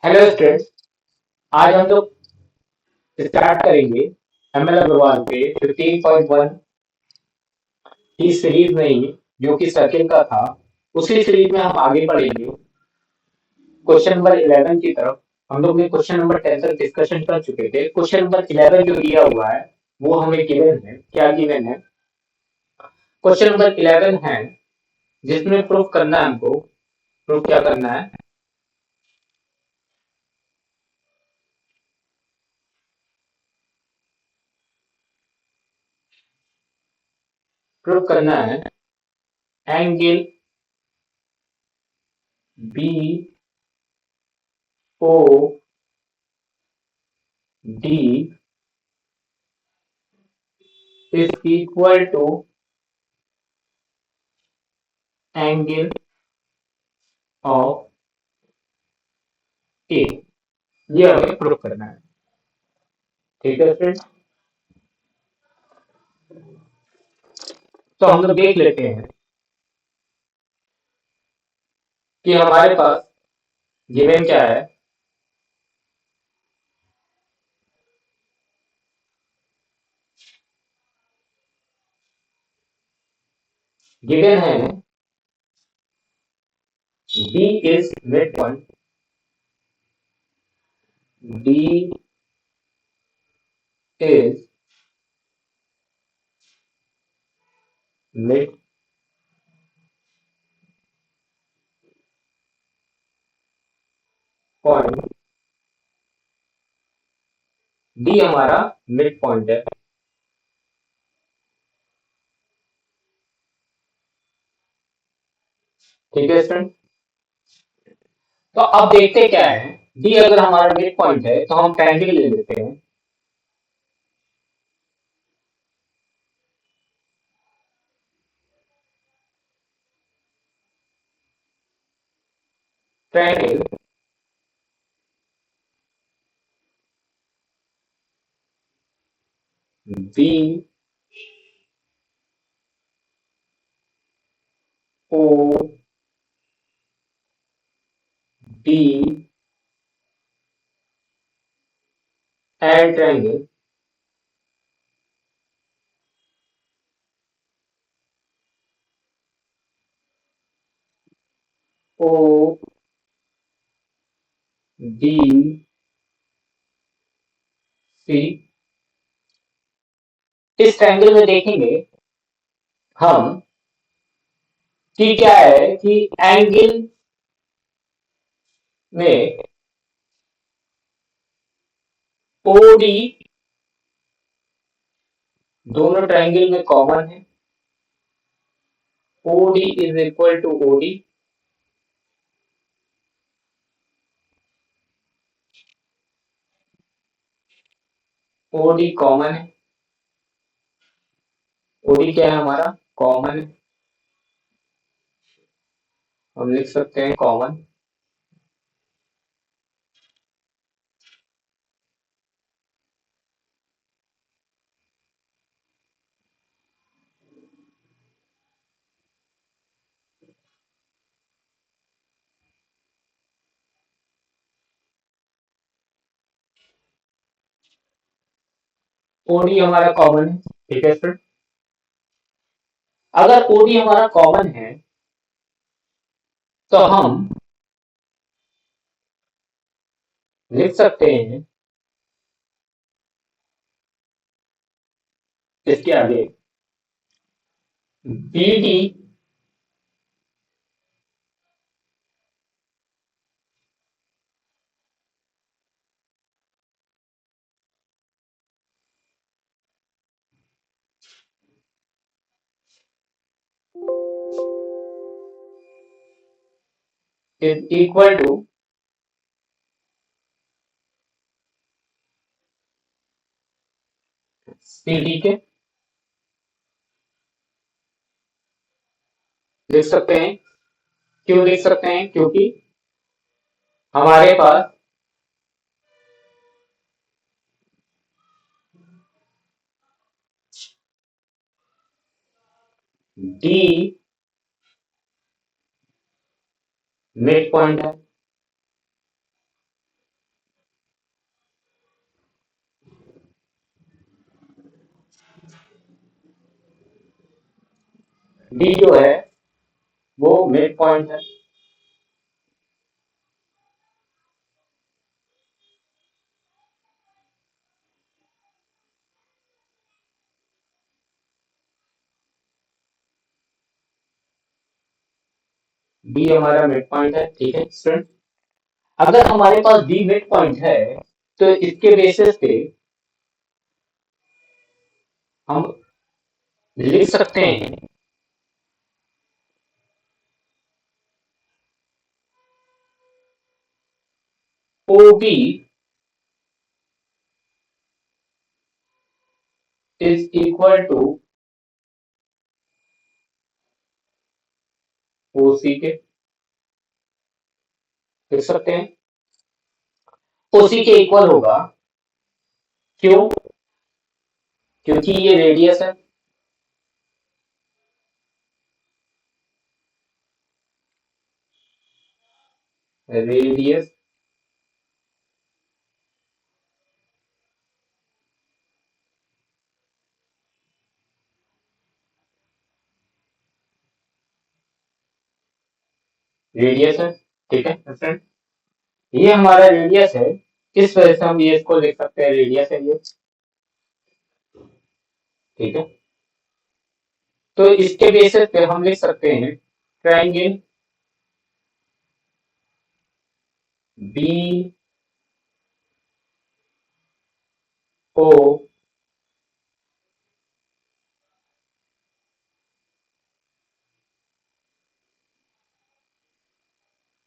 Hello students. आज हम लोग स्टार्ट करेंगे एमएल अग्रवाल पे 15.1 की सीरीज में ही, जो कि सर्किल का था। उसी सीरीज में हम आगे बढ़ेंगे क्वेश्चन नंबर 11 की तरफ। हम लोग ने क्वेश्चन नंबर 10 तक डिस्कशन कर चुके थे। क्वेश्चन नंबर 11 जो दिया हुआ है वो हमें गिवन है। क्या गिवन है? क्वेश्चन नंबर 11 है जिसमें प्रूफ करना है हमको। प्रूफ क्या करना है? प्रूफ करना है angle B O D is equal to angle of A। ये हमें प्रूव करना है। ठीक है फ्रेंड्स, तो हम लोग देख लेते हैं कि हमारे पास गिवन क्या है। गिवन है B is midpoint, D is midpoint, D हमारा मिड पॉइंट है। ठीक है फ्रेंड, तो अब देखते क्या है। D अगर हमारा मिड पॉइंट है तो हम ट्रायंगल ले लेते हैं। Triangle B O D and triangle O D C। इस ट्रायंगल में देखेंगे हम कि क्या है कि एंगल में ओडी दोनों ट्रायंगल में कॉमन है। OD is equal to OD. OD common है। ओडी क्या है हमारा? कॉमन है। हम लिख सकते हैं कॉमन। ओडी हमारा कॉमन है। ठीक है सर, अगर ओडी हमारा कॉमन है तो हम लिख सकते हैं इसके आगे B D is equal to C D के। लिख सकते हैं। क्यों लिख सकते हैं? क्योंकि हमारे पास डी मिड पॉइंट है। डी जो है वो मिड पॉइंट है। डी हमारा मिड पॉइंट है, ठीक है स्टूडेंट। अगर हमारे पास डी मिड पॉइंट है तो इसके बेसिस पे हम लिख सकते हैं O B is equal to O C के। लिख सकते हैं ओ सी के इक्वल होगा। क्यों? क्योंकि ये रेडियस है। रेडियस रेडियस है, ठीक है फ्रेंड। ये हमारा रेडियस है, इस वजह से हम ये इसको लिख सकते हैं रेडियस है ये, ठीक है। तो इसके बेसिस पे हम लिख सकते हैं triangle B O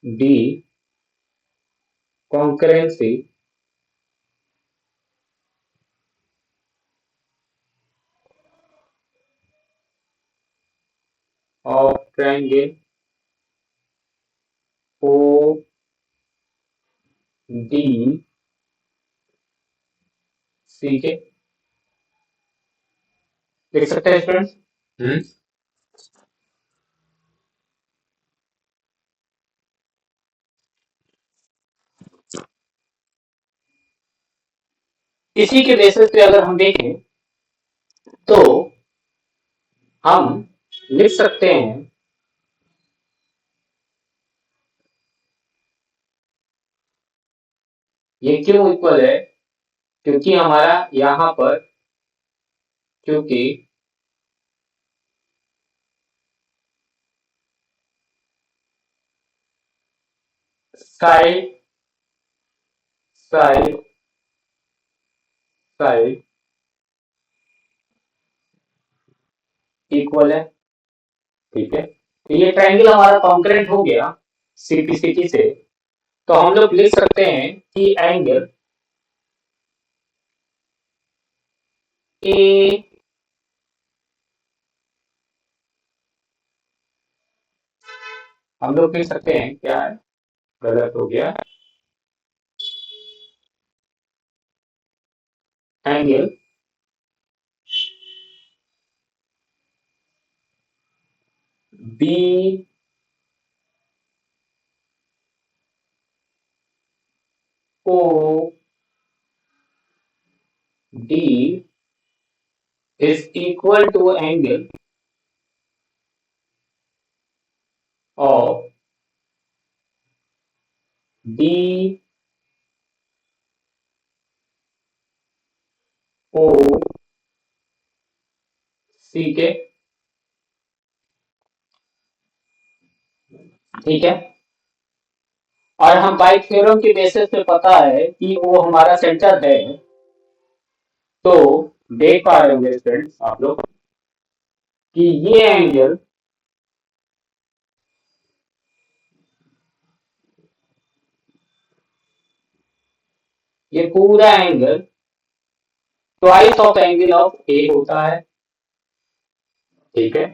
D concurrency of triangle O D C के। लिख सकते हैं स्टूडेंट्स। हम्म। इसी के बेसिस पे अगर हम देखें तो हम लिख सकते हैं ये क्यों इक्वल है, क्योंकि हमारा यहां पर, क्योंकि साइड साइड साइड इक्वल है, ठीक है। तो ये ट्रायंगल हमारा कॉन्करेंट हो गया सीपीसीटी से। तो हम लोग लिख सकते हैं कि एंगल ए, हम लोग लिख सकते हैं क्या है, गलत हो गया, angle B O D is equal to angle of D O C के, ठीक है। और हम बाई थ्योरम के बेसिस पे पता है कि वो हमारा सेंटर है। तो देख पा रहे होंगे स्टूडेंट्स आप लोग कि ये एंगल, ये पूरा angle twice of angle of A होता है, ठीक है।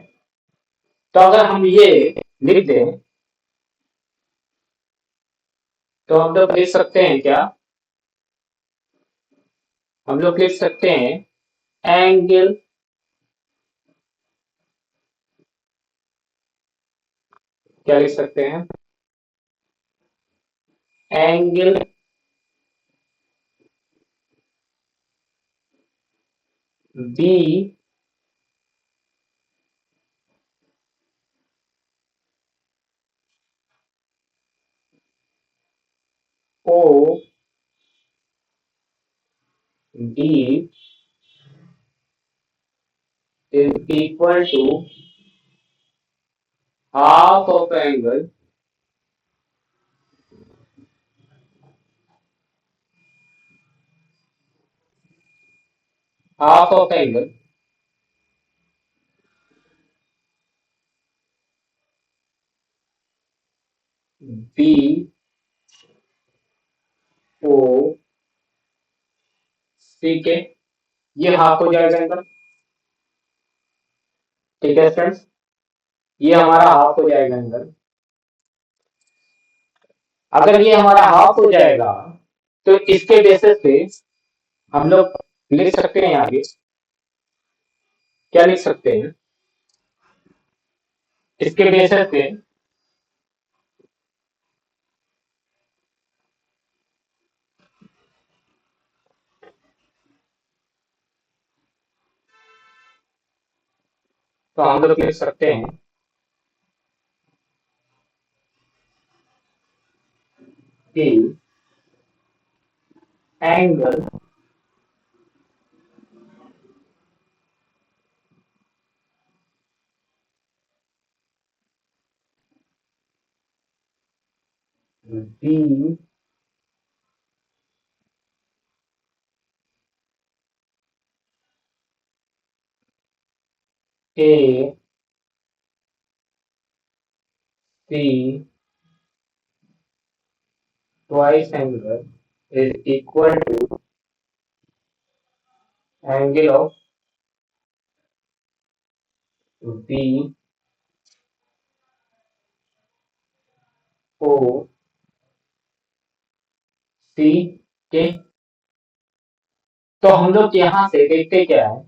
तो अगर हम ये लिख दें तो हम लोग लिख सकते हैं क्या, हम लोग लिख सकते हैं एंगल, क्या लिख सकते हैं, angle B O D is equal to half of angle half of angle B O C के ये हाफ हो जाएगा एंगल। ठीक है फ्रेंड्स, ये हमारा हाफ हो जाएगा एंगल। अगर ये हमारा हाफ हो जाएगा तो इसके बेसिस पे हम लोग लिख सकते हैं आगे, क्या लिख सकते हैं इसके बेसिस पे। तो हम लोग लिख सकते हैं कि angle B A C twice angle is equal to angle of B O C के। तो हम लोग यहाँ से देखते क्या है,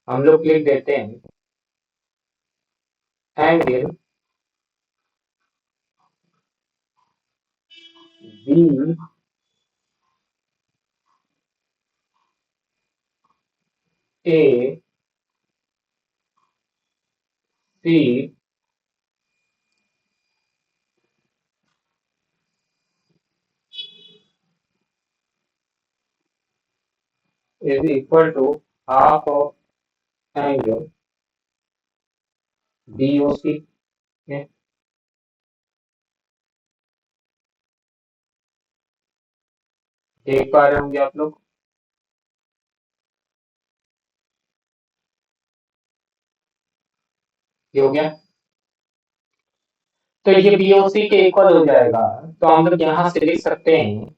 हम लोग लिख देते हैं angle B A C is equal to half of angle BOC है। देख पा रहे होंगे आप लोग, ये हो गया। तो ये BOC के इक्वल हो जाएगा, तो हम लोग यहाँ से लिख सकते हैं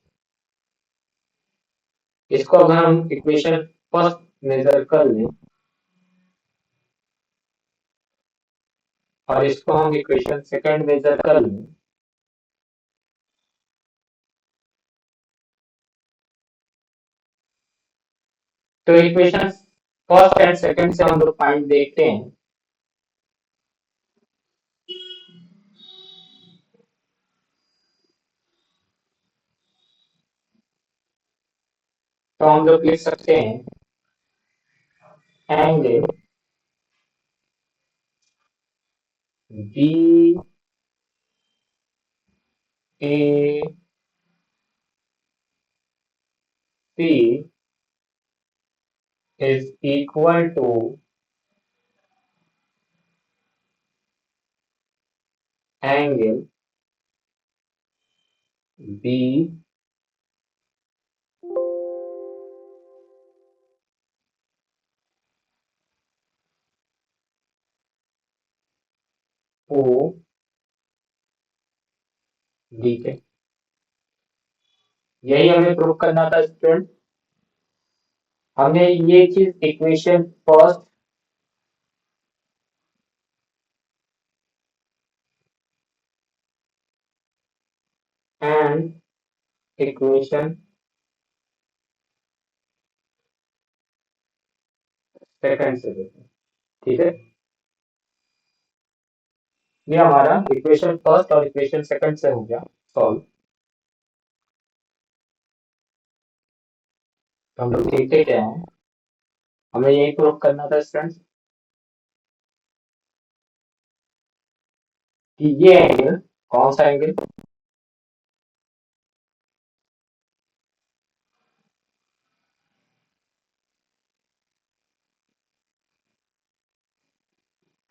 इसको। अगर हम इक्वेशन फर्स्ट मेजर कर लें और इसको हम इक्वेशन सेकंड मेजर कर लें, तो इक्वेशन फर्स्ट एंड सेकंड से हम लोग पॉइंट देखते हैं। तो हम लोग लिख सकते हैं angle B A C is equal to angle B O D के। यही हमें प्रूव करना था स्टूडेंट। हमने ये चीज equation first and equation second से देखा, ठीक है। ये हमारा इक्वेशन फर्स्ट और इक्वेशन सेकंड से हो गया सॉल्व। तो हम लोग देखते क्या है, हमें यही प्रूव करना था स्टूडेंट कि ये एंगल कौन सा एंगल,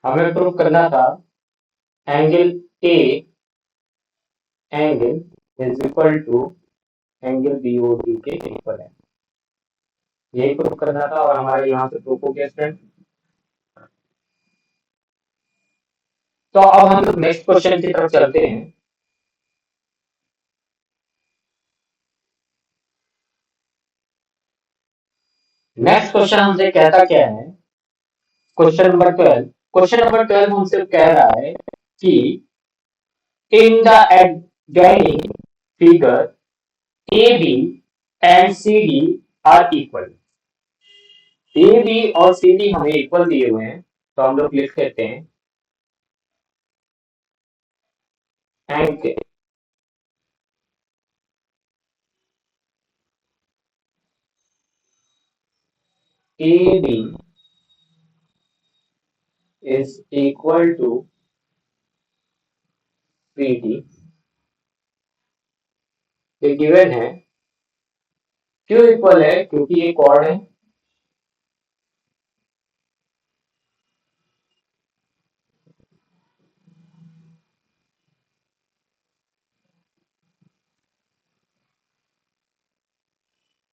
हमें प्रूव करना था angle A angle is equal to angle BOD के इक्वल है, यही प्रूव करना था और हमारे यहाँ से प्रूफ हो गया स्टूडेंट। तो अब हम लोग नेक्स्ट क्वेश्चन की तरफ चलते हैं। नेक्स्ट क्वेश्चन हमसे कहता क्या है, क्वेश्चन नंबर 12 हमसे कह रहा है कि in the adjoining figure AB and CD are equal। A B और सी डी हमें इक्वल दिए हुए हैं, तो हम लोग लिख लेते हैं angle A B is equal to C D, ये गिवन है। क्यों इक्वल है? क्योंकि ये कॉर्ड है।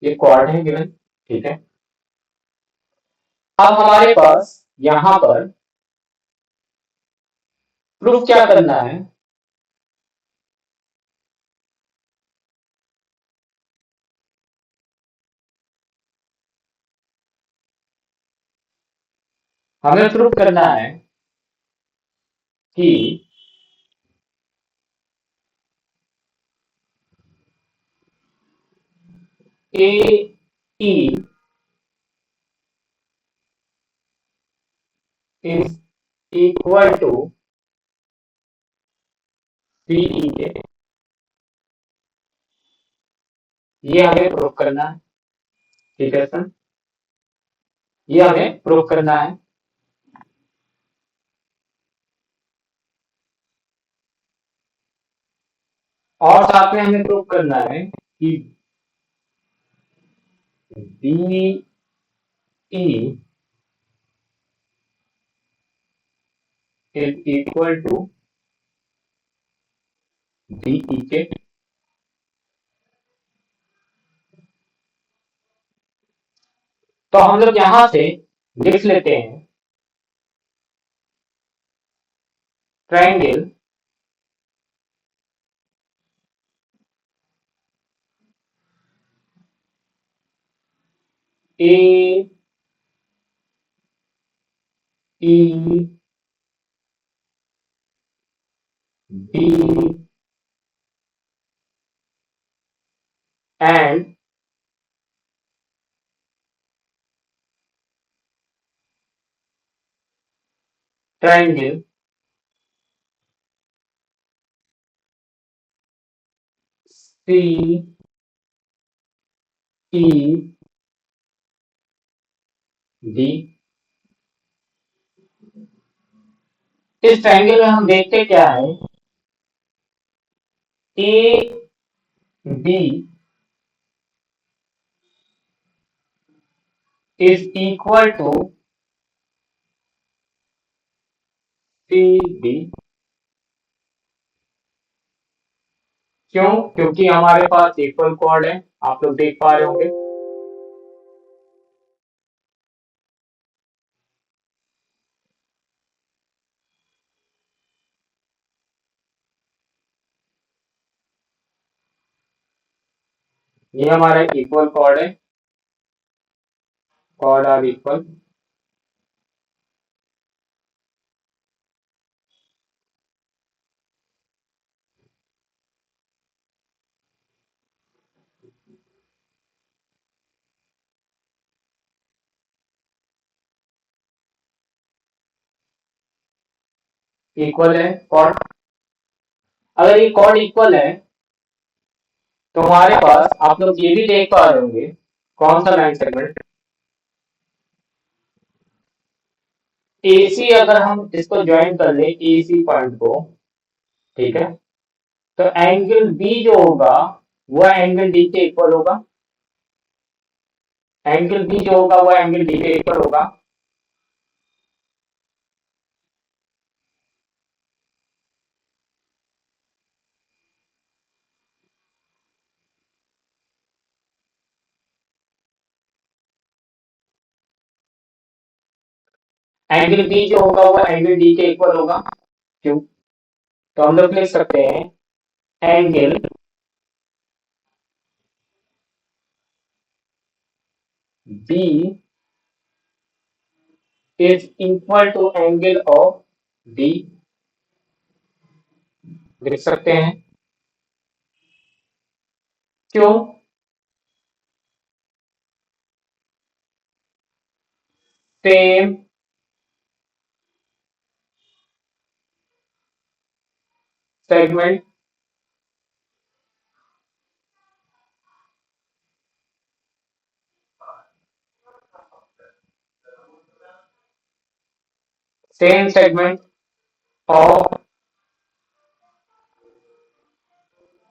ये कॉर्ड है गिवन, ठीक है। अब हमारे पास यहां पर प्रूफ क्या करना है, हमें प्रूफ करना है कि ए ई इज इक्वल टू सी ई के, ये हमें प्रूफ करना है, ठीक है सर, ये हमें प्रूफ करना है। और साथ में हमें प्रूफ करना है कि B E is equal to D E के। तो हम लोग यहां से लिख लेते हैं triangle A E B and triangle C E D. इस ट्रायंगल में हम देखते क्या है, A B is equal to C D. क्यों? क्योंकि हमारे पास इक्वल कॉर्ड है, आप लोग देख पा रहे होंगे। ये हमारा इक्वल कॉर्ड है, कॉर्ड आर इक्वल। इक्वल है कॉर्ड। अगर ये कॉर्ड इक्वल है तो हमारे पास आप लोग ये भी देख पा रहे होंगे, कौन सा लाइन सेगमेंट, एसी अगर हम इसको ज्वाइन कर ले एसी पॉइंट को, ठीक है, तो एंगल बी जो होगा वो एंगल डी के इक्वल होगा, एंगल बी जो होगा वो एंगल डी के इक्वल होगा। एंगल बी जो होगा वो एंगल डी के इक्वल होगा। क्यों? तो हम लोग लिख सकते हैं angle B is equal to angle of D, लिख सकते हैं। क्यों? Same segment same segment of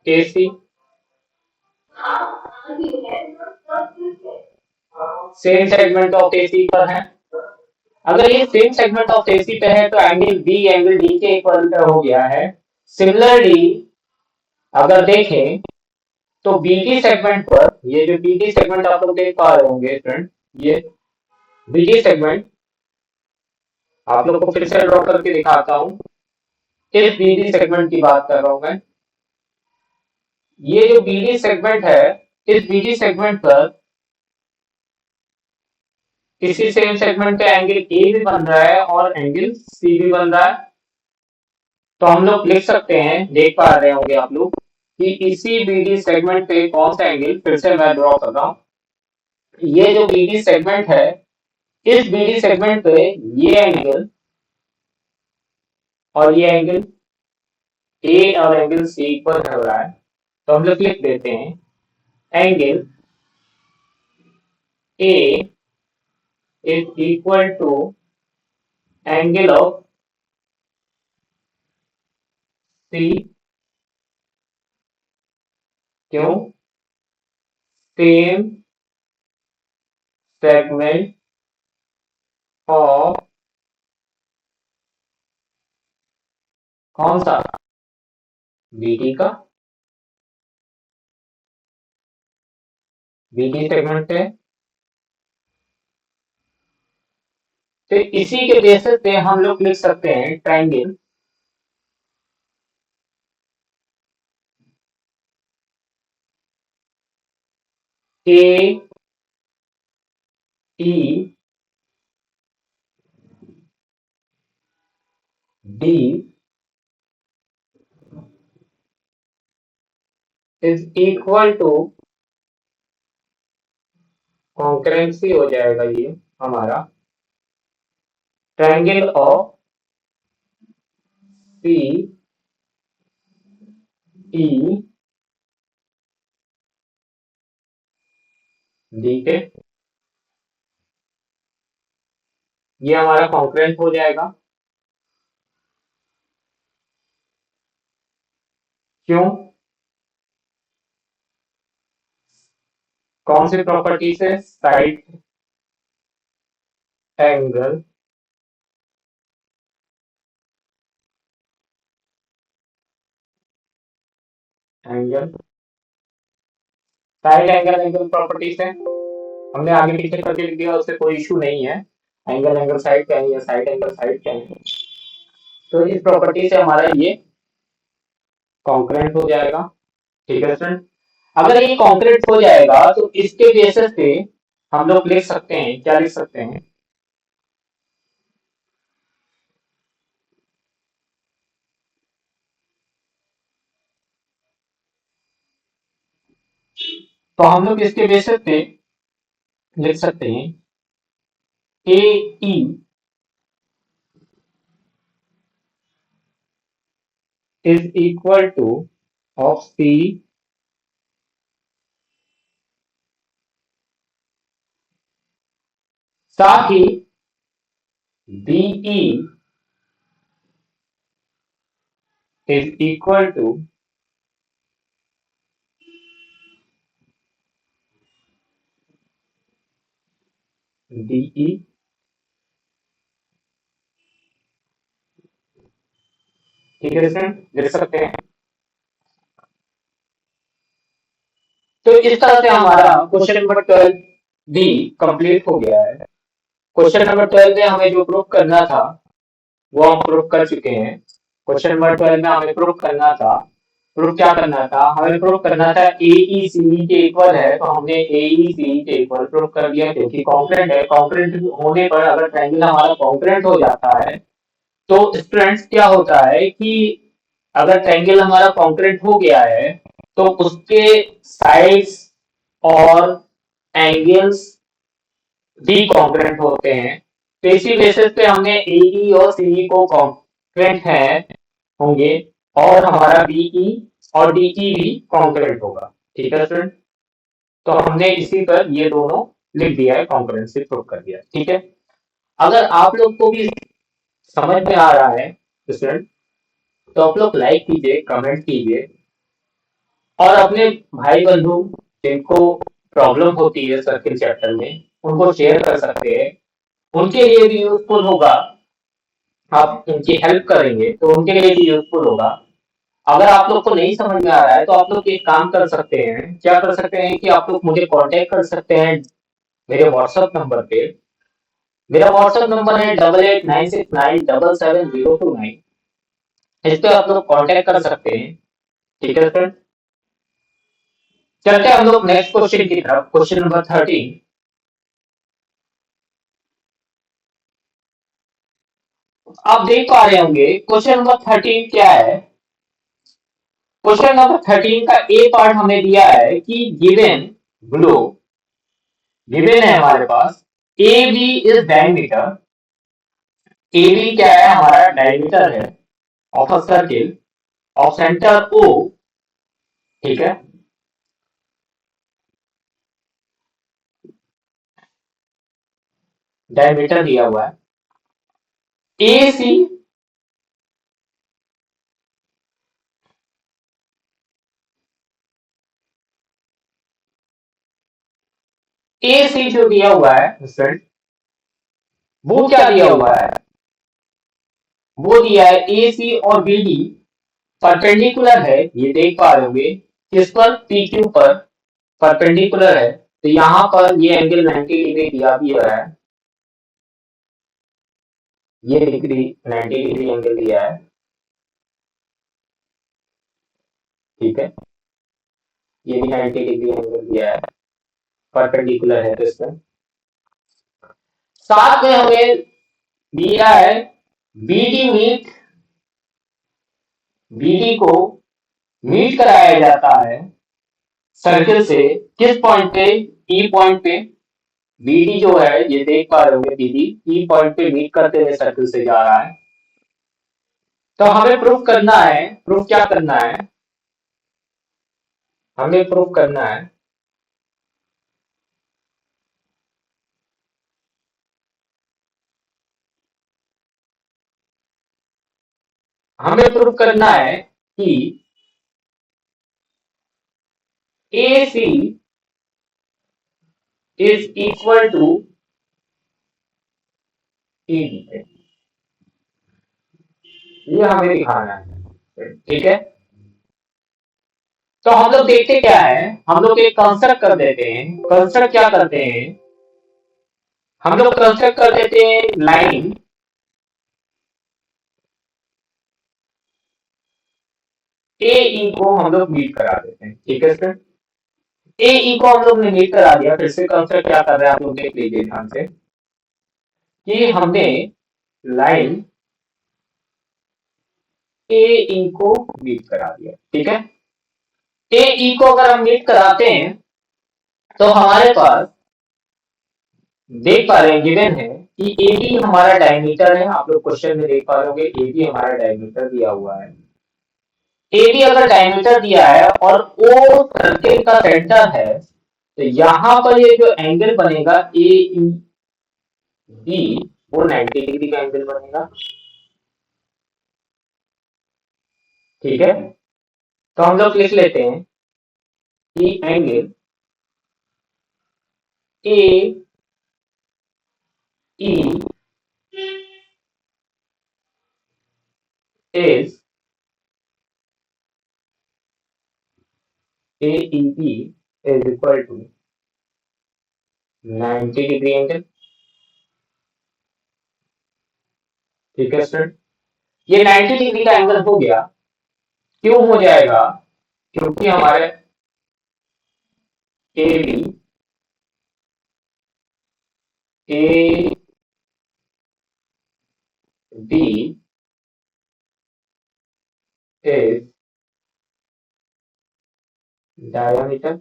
AC, same segment of AC पर है। अगर ये सेम सेगमेंट ऑफ AC पे है तो एंगल बी एंगल डी के इक्वल हो गया है। सिमिलरली अगर देखें तो BD सेगमेंट पर, ये जो BD सेगमेंट आप लोग देख पा रहे होंगे फ्रेंड, ये BD सेगमेंट आप लोग को फिर से ड्रॉ करके दिखाता हूं। इस BD सेगमेंट की बात कर रहा हूं मैं। ये जो BD सेगमेंट है, इस BD सेगमेंट पर इसी सेम सेगमेंट पे एंगल ए भी बन रहा है और एंगल सी भी बन रहा है। तो हम लोग लिख सकते हैं, देख पा रहे होंगे आप लोग कि इसी BD सेगमेंट पे कौन सा एंगल, फिर से मैं ड्रॉ कर रहा हूं। ये जो BD सेगमेंट है, इस BD सेगमेंट पे ये एंगल और ये एंगल ए और एंगल सी पर हो रहा है। तो हम लोग लिख देते हैं angle A is equal to angle of C. क्यों? सेम सेगमेंट ऑफ कौन सा? BD का, BD सेगमेंट है। तो इसी के बेसिस पे हम लोग लिख सकते हैं triangle A E D is equal to, concurrency हो जाएगा ये हमारा, triangle of C E D के, ये हमारा कॉन्करेंट हो जाएगा। क्यों? कौन सी प्रॉपर्टी से? Side angle angle side angle angle property से हमने आगे पीछे करके लिख दिया, उससे कोई इशू नहीं है। एंगल एंगल साइड क्या है या साइड एंगल साइड क्या है। तो इस प्रॉपर्टी से हमारा ये कॉन्करेंट हो जाएगा। ठीक है फ्रेंड, अगर ये कॉन्करेंट हो जाएगा तो इसके बेसिस पे हम लोग लिख सकते हैं, क्या लिख सकते हैं? तो हम लोग इसके बेसिस पे लिख सकते हैं A E is equal to of C साथ ही B E is equal to D E. ठीक है फ्रेंड, लिख सकते हैं। तो इस तरह से हमारा क्वेश्चन नंबर 12 भी कंप्लीट हो गया है। क्वेश्चन नंबर 12 में हमें जो प्रूफ करना था वो हम प्रूफ कर चुके हैं। क्वेश्चन नंबर 12 में हमें प्रूफ करना था, प्रूफ क्या करना था, हमें प्रूफ करना था ए ई सी ई के इक्वल है, तो हमने ए ई सी ई के इक्वल प्रूफ कर दिया क्योंकि कॉन्करेंट है। कॉन्करेंट होने पर अगर ट्रायंगल हमारा कॉन्करेंट हो जाता है तो स्टूडेंट्स क्या होता है कि अगर ट्रायंगल हमारा कॉन्करेंट हो गया है तो उसके साइड्स और एंगल्स भी कॉन्करेंट होते हैं। तो इसी बेसिस पे हमने AE और CE को कॉन्करेंट है होंगे और हमारा BE और DE भी कॉन्करेंट होगा। ठीक है स्टूडेंट, तो हमने इसी पर ये दोनों लिख दिया है, कॉन्करेंसी प्रूव कर दिया। ठीक है, अगर आप लोग को भी समझ में आ रहा है स्टूडेंट तो आप लोग लाइक कीजिए, कमेंट कीजिए और अपने भाई बंधु जिनको प्रॉब्लम होती है सर्किल चैप्टर में उनको शेयर कर सकते हैं, उनके लिए भी यूजफुल होगा। आप उनकी हेल्प करेंगे तो उनके लिए भी यूजफुल होगा। अगर आप लोग को नहीं समझ में आ रहा है तो आप लोग एक काम कर सकते हैं, क्या कर सकते हैं कि आप लोग मुझे कांटेक्ट कर सकते हैं मेरे व्हाट्सएप नंबर पे। मेरा व्हाट्सएप नंबर है 8896977029। इस पे आप लोग कांटेक्ट कर सकते हैं। ठीक है फ्रेंड, चलते हैं हम लोग नेक्स्ट क्वेश्चन की तरफ। Question number 13। आप देख पा रहे होंगे क्वेश्चन नंबर 13 क्या है। क्वेश्चन नंबर 13 का ए पार्ट हमें दिया है कि गिवन ग्लो, गिवन है हमारे पास A B is diameter. A B क्या है, हमारा डायमीटर है of a circle of centre O. ठीक है, डायमीटर दिया हुआ है। ए सी, ए सी जो दिया हुआ है फ्रेंड, वो क्या दिया हुआ है, वो दिया है ए सी और बी डी परपेंडिकुलर है। ये देख पा रहे होंगे किस पर, पी क्यू पर परपेंडिकुलर है। तो यहाँ पर ये एंगल 90 डिग्री दिया भी है, ये डिग्री 90 डिग्री एंगल दिया है। ठीक है, ये भी 90 डिग्री एंगल दिया है, परपेंडिकुलर है तो इसमें। साथ में हमें दिया है बीडी मीट, बीडी को मीट कराया जाता है सर्किल से किस पॉइंट पे, ई पॉइंट पे। बीडी जो है ये देख पा रहे होंगे, बीडी ई पॉइंट पे मीट करते हुए सर्किल से जा रहा है। तो हमें प्रूफ करना है, प्रूफ क्या करना है, हमें प्रूफ करना है, हमें प्रूफ करना है कि A C is equal to E D. ये हमें दिखाना है। ठीक है, तो हम लोग देखते क्या है, हम लोग एक कंस्ट्रक्ट कर देते हैं। कंस्ट्रक्ट क्या करते हैं, हम लोग कंस्ट्रक्ट कर देते हैं लाइन ए ई को हम लोग मीट करा देते हैं। ठीक है सर, ए ई को हम लोग ने मीट करा दिया। फिर से कंस्ट्रक्ट क्या कर रहे हैं आप लोग देख लीजिए ध्यान से कि हमने लाइन ए ई को मीट करा दिया। ठीक है, ए ई को अगर हम मीट कराते हैं तो हमारे पास देख पा रहे हैं गिवन है कि ए बी हमारा डायमीटर है। आप लोग क्वेश्चन में देख पा रहे होंगे ए बी हमारा डायमीटर दिया हुआ है। ए बी अगर डायमीटर दिया है और ओ सर्किल का सेंटर है तो यहाँ पर ये जो एंगल बनेगा ए ई बी वो 90 डिग्री का एंगल बनेगा। ठीक है, तो हम लोग लिख लेते हैं कि angle A E is A E B is equal to 90 degree angle. ठीक है स्टूडेंट, ये 90 डिग्री का एंगल हो गया। क्यों हो जाएगा? क्योंकि हमारे A B A B is diameter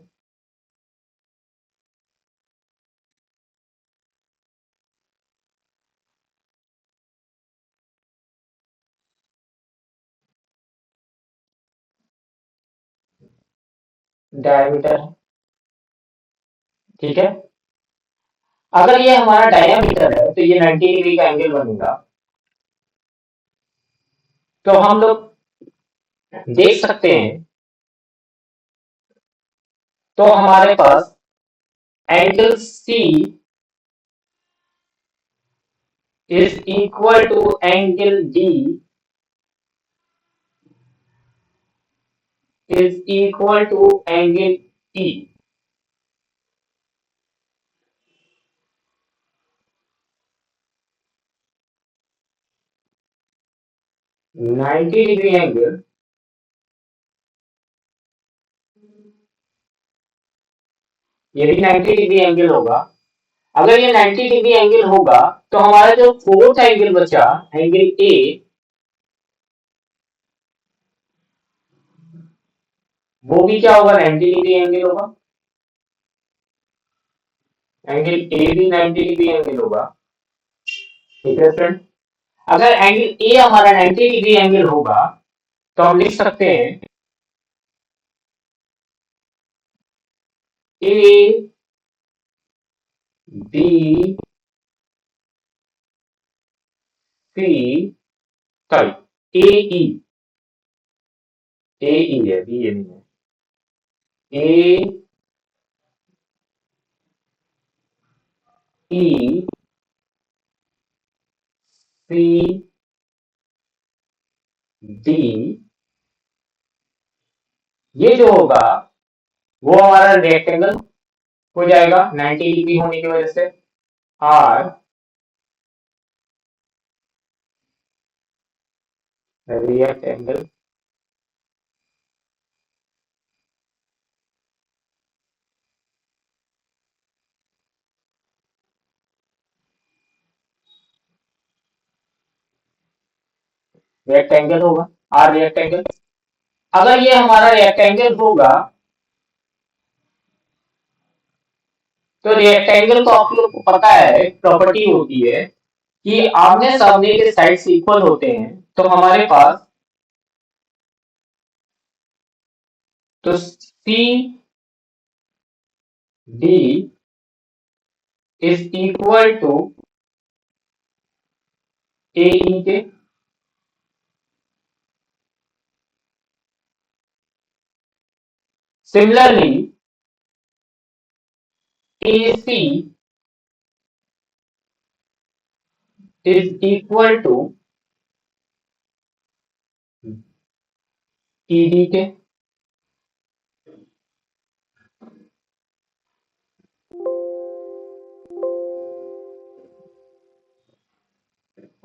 diameter है, ठीक है। अगर ये हमारा डायमीटर है तो ये 90 डिग्री का एंगल बनेगा। तो हम लोग देख सकते हैं, तो हमारे पास angle C is equal to angle D is equal to angle E. 90 degree angle, ये भी 90 डिग्री एंगल होगा। अगर ये 90 डिग्री एंगल होगा तो हमारा जो फोर्थ एंगल बचा, एंगल ए, वो भी क्या होगा? 90 डिग्री एंगल होगा। एंगल ए भी 90 डिग्री एंगल होगा, ठीक है फ्रेंड। अगर एंगल ए हमारा 90 डिग्री एंगल होगा तो हम लिख सकते हैं ए बी सी, सॉरी, ए ई, ए ई है, बी ए नहीं है, ए ई सी डी, ये जो होगा वो हमारा रेक्टेंगल हो जाएगा 90 डिग्री होने की वजह से। आर रेक्टेंगल रेक्टेंगल होगा, आर रेक्टेंगल। अगर ये हमारा रेक्टेंगल होगा तो रेक्टेंगल को आप लोग को पता है प्रॉपर्टी होती है कि आमने सामने के साइड्स इक्वल होते हैं। तो हमारे पास तो C D is equal to A E के। Similarly A C is equal to E D के।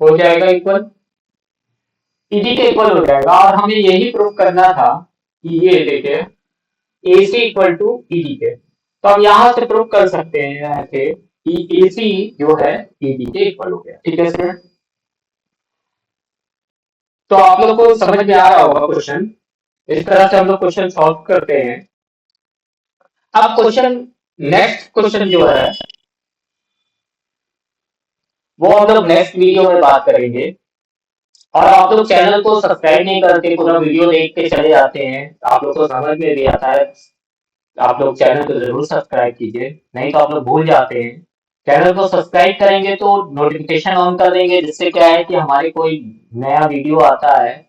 हो जाएगा इक्वल, ईडी के इक्वल हो जाएगा। और हमें यही प्रूव करना था कि ये देखिए ए सी इक्वल टू ईडी के। तो हम यहां से प्रूव कर सकते हैं ऐसे कि ए सी जो है ईडी के इक्वल हो गया, ठीक है स्टूडेंट। तो आप लोग को समझ में आ रहा होगा क्वेश्चन। इस तरह से हम लोग क्वेश्चन सॉल्व करते हैं। अब क्वेश्चन, नेक्स्ट क्वेश्चन जो है वो हम लोग नेक्स्ट वीडियो में बात करेंगे। और आप लोग चैनल को सब्सक्राइब नहीं करते, पूरा वीडियो देख के चले जाते हैं, आप लोग को समझ में भी आता है। आप लोग चैनल को जरूर सब्सक्राइब कीजिए, नहीं तो आप लोग भूल जाते हैं। चैनल को सब्सक्राइब करेंगे तो नोटिफिकेशन ऑन कर देंगे, जिससे क्या है कि हमारे कोई नया वीडियो आता है,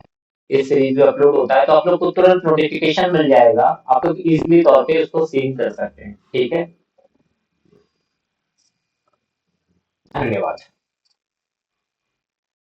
इस सीरीज में अपलोड होता है तो आप लोग को तुरंत नोटिफिकेशन मिल जाएगा। आप लोग इजीली तौर पे उसको सीन कर सकते हैं, ठीक है। धन्यवाद।